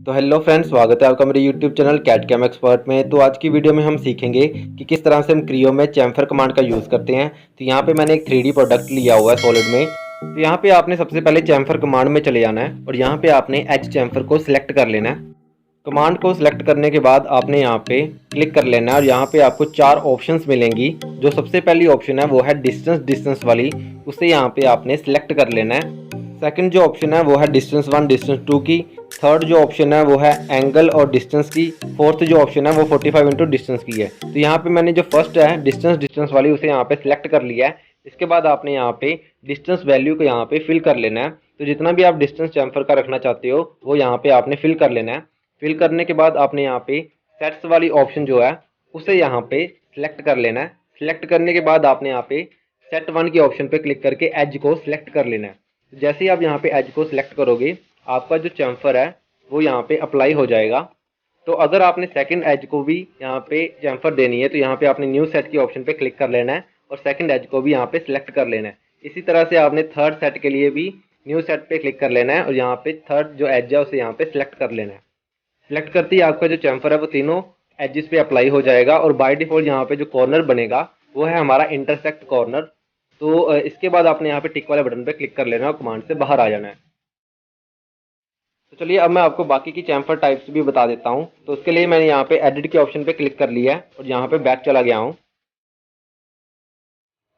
तो hello friends, स्वागत है आपका मेरे YouTube channel cat cam expert में। तो आज की वीडियो में हम सीखेंगे कि किस तरह से हम क्रियो में चैम्फर कमांड का यूज़ करते हैं। तो यहाँ पे मैंने एक 3D प्रोडक्ट लिया हुआ है सॉलिड में। तो यहाँ पे आपने सबसे पहले चैम्फर कमांड में चले जाना है और यहाँ पे आपने एच चैम्फर को सिलेक्ट कर लेना है। कमांड को सिलेक्ट करने के बाद आपने यहाँ पे क्लिक कर लेना है और यहाँ पे आपको 4 ऑप्शंस मिलेंगी। जो सबसे पहली ऑप्शन है वो है डिस्टेंस वाली, उसे यहाँ पे आपने सिलेक्ट कर लेना है। सेकंड जो ऑप्शन है वो है डिस्टेंस 1 डिस्टेंस 2 की। थर्ड जो ऑप्शन है वो है एंगल और डिस्टेंस की। फोर्थ जो ऑप्शन है वो 45 इंटू डिस्टेंस की है। तो यहाँ पे मैंने जो फर्स्ट है डिस्टेंस वाली उसे यहाँ पे सिलेक्ट कर लिया है। इसके बाद आपने यहाँ पे डिस्टेंस वैल्यू को यहाँ पे फिल कर लेना है। तो जितना भी आप डिस्टेंस चैम्फर का रखना चाहते हो वो यहाँ पे आपने फिल कर लेना है। फिल करने के बाद आपने यहाँ पे सेट्स वाली ऑप्शन जो है उसे यहाँ पे सिलेक्ट कर लेना है। सिलेक्ट करने के बाद आपने यहाँ पे सेट 1 की ऑप्शन पे क्लिक करके एज को सिलेक्ट कर लेना है। जैसे ही आप यहाँ पे एज को सिलेक्ट करोगे आपका जो चैम्फर है वो यहाँ पे अप्लाई हो जाएगा। तो अगर आपने सेकंड एज को भी यहाँ पे चैम्फर देनी है तो यहाँ पे आपने न्यू सेट की ऑप्शन पे क्लिक कर लेना है और सेकंड एज को भी यहाँ पे सिलेक्ट कर लेना है। इसी तरह से आपने थर्ड सेट के लिए भी न्यू सेट पे क्लिक कर लेना है और यहाँ पे थर्ड जो एज है उसे यहाँ पे सिलेक्ट कर लेना है। सिलेक्ट करते ही आपका जो चैम्फर है वो तीनों एजेस पे अप्लाई हो जाएगा और बाय डिफॉल्ट यहाँ पे जो कॉर्नर बनेगा वो है हमारा इंटरसेक्ट कॉर्नर। तो इसके बाद आपने यहाँ पे टिक वाले बटन पे क्लिक कर लेना है और कमांड से बाहर आ जाना है। तो चलिए अब मैं आपको बाकी की चैम्फर टाइप्स भी बता देता हूँ। तो उसके लिए मैंने यहाँ पे एडिट के ऑप्शन पे क्लिक कर लिया है और यहाँ पे बैक चला गया हूँ।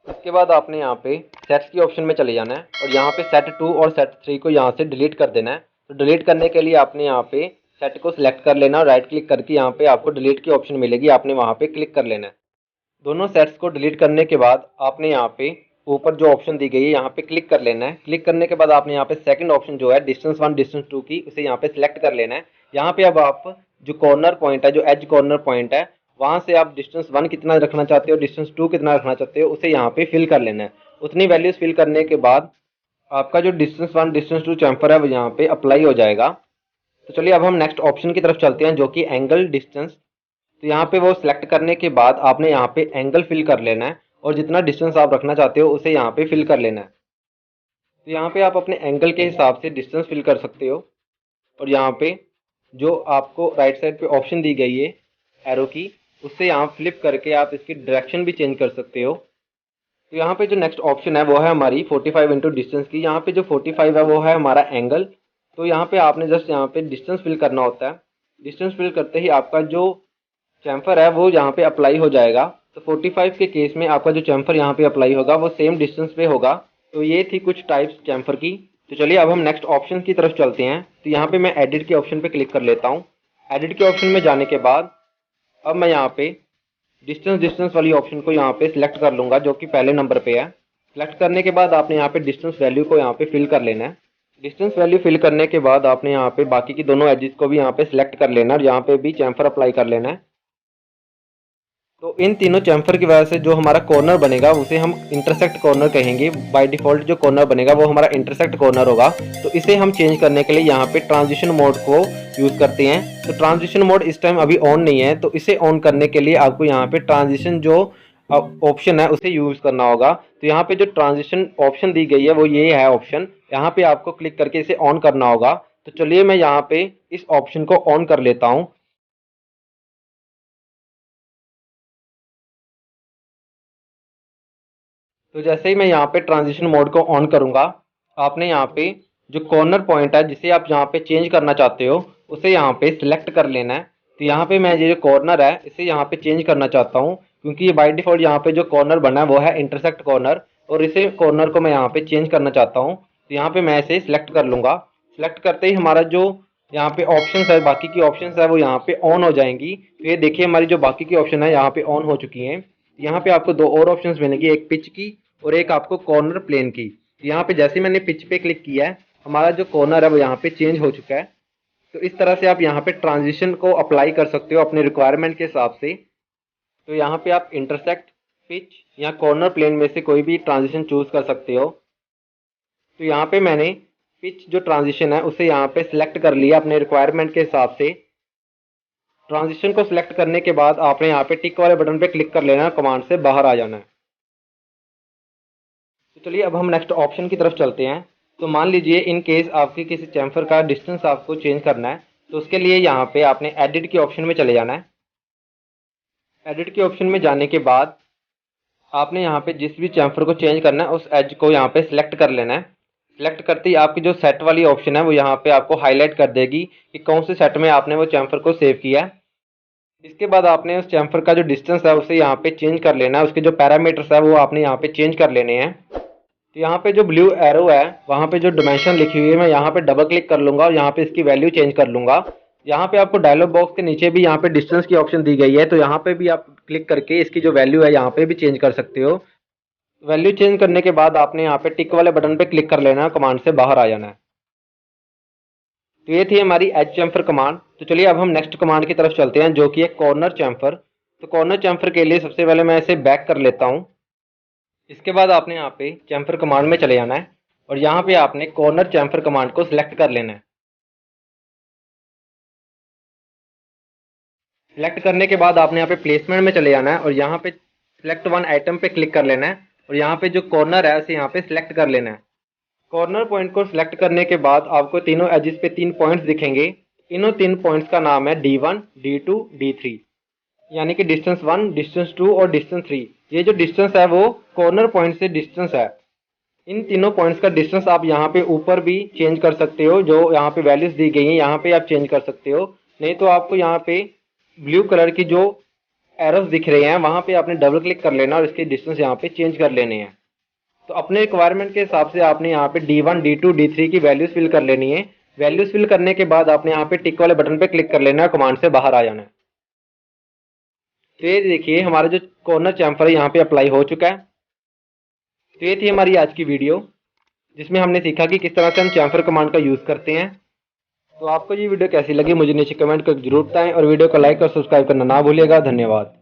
उसके बाद आपने यहाँ पे सेट्स की ऑप्शन में चले जाना है और यहाँ पे सेट 2 और सेट 3 को यहाँ से डिलीट कर देना है। तो डिलीट करने के लिए आपने यहाँ पे सेट को सिलेक्ट कर लेना और राइट क्लिक करके यहाँ पे आपको डिलीट की ऑप्शन मिलेगी, आपने वहाँ पे क्लिक कर लेना है। दोनों सेट्स को डिलीट करने के बाद आपने यहाँ पे ऊपर जो ऑप्शन दी गई है यहाँ पे क्लिक कर लेना है। क्लिक करने के बाद आपने यहाँ पे सेकंड ऑप्शन जो है डिस्टेंस 1 डिस्टेंस 2 की उसे यहाँ पे सिलेक्ट कर लेना है। यहाँ पे अब आप जो कॉर्नर पॉइंट है, जो एज कॉर्नर पॉइंट है, वहां से आप डिस्टेंस 1 कितना रखना चाहते हो, डिस्टेंस 2 कितना रखना चाहते हो, उसे यहाँ पे फिल कर लेना है। उतनी वैल्यूज फिल करने के बाद आपका जो डिस्टेंस 1 डिस्टेंस 2 चैम्फर है वो यहाँ पे अप्लाई हो जाएगा। तो चलिए अब हम नेक्स्ट ऑप्शन की तरफ चलते हैं जो कि एंगल डिस्टेंस। तो यहाँ पे वो सिलेक्ट करने के बाद आपने यहाँ पे एंगल फिल कर लेना है और जितना डिस्टेंस आप रखना चाहते हो उसे यहाँ पे फिल कर लेना है। तो यहाँ पे आप अपने एंगल के हिसाब से डिस्टेंस फिल कर सकते हो और यहाँ पे जो आपको राइट साइड पे ऑप्शन दी गई है एरो की, उससे यहाँ फ्लिप करके आप इसकी डायरेक्शन भी चेंज कर सकते हो। तो यहाँ पे जो नेक्स्ट ऑप्शन है वो है हमारी 45 इंटू डिस्टेंस की। यहाँ पे जो 45 है वो है हमारा एंगल। तो यहाँ पे आपने जस्ट यहाँ पे डिस्टेंस फिल करना होता है। डिस्टेंस फिल करते ही आपका जो चैम्फर है वो यहाँ पे अप्लाई हो जाएगा। तो 45 के केस में आपका जो चैम्फर यहाँ पे अप्लाई होगा वो सेम डिस्टेंस पे होगा। तो ये थी कुछ टाइप्स चैम्फर की। तो चलिए अब हम नेक्स्ट ऑप्शन की तरफ चलते हैं। तो यहाँ पे मैं एडिट के ऑप्शन पे क्लिक कर लेता हूँ। एडिट के ऑप्शन में जाने के बाद अब मैं यहाँ पे डिस्टेंस वाली ऑप्शन को यहाँ पे सिलेक्ट कर लूंगा जो कि पहले नंबर पे है। सिलेक्ट करने के बाद आपने यहाँ पे डिस्टेंस वैल्यू को यहाँ पे फिल कर लेना है। डिस्टेंस वैल्यू फिल करने के बाद आपने यहाँ पे बाकी की दोनों एजेस को भी यहाँ पे सिलेक्ट कर लेना है और यहाँ पे भी चैम्फर अप्लाई कर लेना है। तो इन तीनों चैम्फर की वजह से जो हमारा कॉर्नर बनेगा उसे हम इंटरसेक्ट कॉर्नर कहेंगे। बाय डिफॉल्ट जो कॉर्नर बनेगा वो हमारा इंटरसेक्ट कॉर्नर होगा। तो इसे हम चेंज करने के लिए यहाँ पे ट्रांजिशन मोड को यूज़ करते हैं। तो ट्रांजिशन मोड इस टाइम अभी ऑन नहीं है, तो इसे ऑन करने के लिए आपको यहाँ पे ट्रांजिशन जो ऑप्शन है उसे यूज़ करना होगा। तो यहाँ पे जो ट्रांजिशन ऑप्शन दी गई है वो ये है ऑप्शन, यहाँ पे आपको क्लिक करके इसे ऑन करना होगा। तो चलिए मैं यहाँ पे इस ऑप्शन को ऑन कर लेता हूँ। तो जैसे ही मैं यहाँ पे ट्रांजिशन मोड को ऑन करूंगा, आपने यहाँ पे जो कॉर्नर पॉइंट है जिसे आप यहाँ पे चेंज करना चाहते हो उसे यहाँ पे सिलेक्ट कर लेना है। तो यहाँ पे मैं ये जो कॉर्नर है इसे यहाँ पे चेंज करना चाहता हूँ क्योंकि ये बाय डिफॉल्ट यहाँ पे जो कॉर्नर बना है वो है इंटरसेक्ट कॉर्नर और इसे कॉर्नर को मैं यहाँ पे चेंज करना चाहता हूँ। तो यहाँ पे मैं इसे सिलेक्ट कर लूंगा। सिलेक्ट करते ही हमारा जो यहाँ पे ऑप्शन है, बाकी की ऑप्शन है वो यहाँ पे ऑन हो जाएंगी। तो ये देखिए हमारी जो बाकी की ऑप्शन है यहाँ पे ऑन हो चुकी हैं। यहाँ पे आपको दो और ऑप्शंस मिलेंगी, एक पिच की और एक आपको कॉर्नर प्लेन की। यहाँ पे जैसे मैंने पिच पे क्लिक किया है हमारा जो कॉर्नर है वो यहाँ पे चेंज हो चुका है। तो इस तरह से आप यहाँ पे ट्रांजिशन को अप्लाई कर सकते हो अपने रिक्वायरमेंट के हिसाब से। तो यहाँ पे आप इंटरसेक्ट, पिच या कॉर्नर प्लेन में से कोई भी ट्रांजिशन चूज कर सकते हो। तो यहाँ पे मैंने पिच जो ट्रांजिशन है उसे यहाँ पे सिलेक्ट कर लिया अपने रिक्वायरमेंट के हिसाब से। ट्रांजिशन को सिलेक्ट करने के बाद आपने यहाँ पे टिक वाले बटन पे क्लिक कर लेना है, कमांड से बाहर आ जाना है। तो चलिए अब हम नेक्स्ट ऑप्शन की तरफ चलते हैं। तो मान लीजिए इन केस आपके किसी चैम्फर का डिस्टेंस आपको चेंज करना है। तो उसके लिए यहाँ पे आपने एडिट के ऑप्शन में चले जाना है। एडिट के ऑप्शन में जाने के बाद आपने यहाँ पे जिस भी चैम्फर को चेंज करना है उस एज को यहाँ पे सिलेक्ट कर लेना है। सिलेक्ट करते ही आपकी जो सेट वाली ऑप्शन है वो यहाँ पे आपको हाईलाइट कर देगी कि कौन से सेट में आपने वो चैम्फर को सेव किया है। इसके बाद आपने उस चैम्फर का जो डिस्टेंस है उसे यहाँ पे चेंज कर लेना है। उसके जो पैरामीटर्स है वो आपने यहाँ पे चेंज कर लेने हैं। तो यहाँ पे जो ब्लू एरो है वहाँ पे जो डिमेंशन लिखी हुई है मैं यहाँ पे डबल क्लिक कर लूँगा और यहाँ पे इसकी वैल्यू चेंज कर लूँगा। यहाँ पे आपको डायलॉग बॉक्स के नीचे भी यहाँ पे डिस्टेंस की ऑप्शन दी गई है, तो यहाँ पे भी आप क्लिक करके इसकी जो वैल्यू है यहाँ पे भी चेंज कर सकते हो। वैल्यू चेंज करने के बाद आपने यहाँ पे टिक वाले बटन पे क्लिक कर लेना है, कमांड से बाहर आ जाना है। तो ये थी हमारी एज चैम्फर कमांड। तो चलिए अब हम नेक्स्ट कमांड की तरफ चलते हैं जो कि है कॉर्नर चैम्फर। तो कॉर्नर चैम्फर के लिए सबसे पहले मैं इसे बैक कर लेता हूँ। इसके बाद आपने यहाँ पे चैम्फर कमांड में चले जाना है और यहाँ पे आपने कॉर्नर चैम्फर कमांड को सिलेक्ट कर लेना है। सिलेक्ट करने के बाद आपने यहाँ पे प्लेसमेंट में चले जाना है और यहाँ पे सिलेक्ट वन आइटम पे क्लिक कर लेना है और यहाँ पे जो कॉर्नर है उसे यहाँ पे सिलेक्ट कर लेना है। कॉर्नर पॉइंट को सिलेक्ट करने के बाद आपको तीनों एजेस पे 3 पॉइंट्स दिखेंगे। इन्हों 3 पॉइंट्स का नाम है D1, D2, D3, यानी कि डिस्टेंस 1, डिस्टेंस 2 और डिस्टेंस 3। ये जो डिस्टेंस है वो कॉर्नर पॉइंट से डिस्टेंस है। इन तीनों पॉइंट्स का डिस्टेंस आप यहाँ पे ऊपर भी चेंज कर सकते हो, जो यहाँ पे वैल्यूज दी गई हैं यहाँ पे आप चेंज कर सकते हो। नहीं तो आपको यहाँ पे ब्लू कलर की जो एरोस दिख रहे हैं वहाँ पे आपने डबल क्लिक कर लेना और इसके डिस्टेंस यहाँ पे चेंज कर लेने हैं। तो अपने रिक्वायरमेंट के हिसाब से आपने यहाँ पे D1, D2, D3 की वैल्यूज फिल कर लेनी है। वैल्यूज फिल करने के बाद आपने यहाँ पे टिक वाले बटन पे क्लिक कर लेना है, कमांड से बाहर आ जाना है। तो ये देखिए हमारा जो कॉर्नर चैम्फर है यहाँ पे अप्लाई हो चुका है। तो ये थी हमारी आज की वीडियो जिसमें हमने सीखा कि किस तरह से हम चैम्फर कमांड का यूज़ करते हैं। तो आपको ये वीडियो कैसी लगी मुझे नीचे कमेंट करके जरूर बताएं और वीडियो को लाइक और सब्सक्राइब करना ना भूलिएगा। धन्यवाद।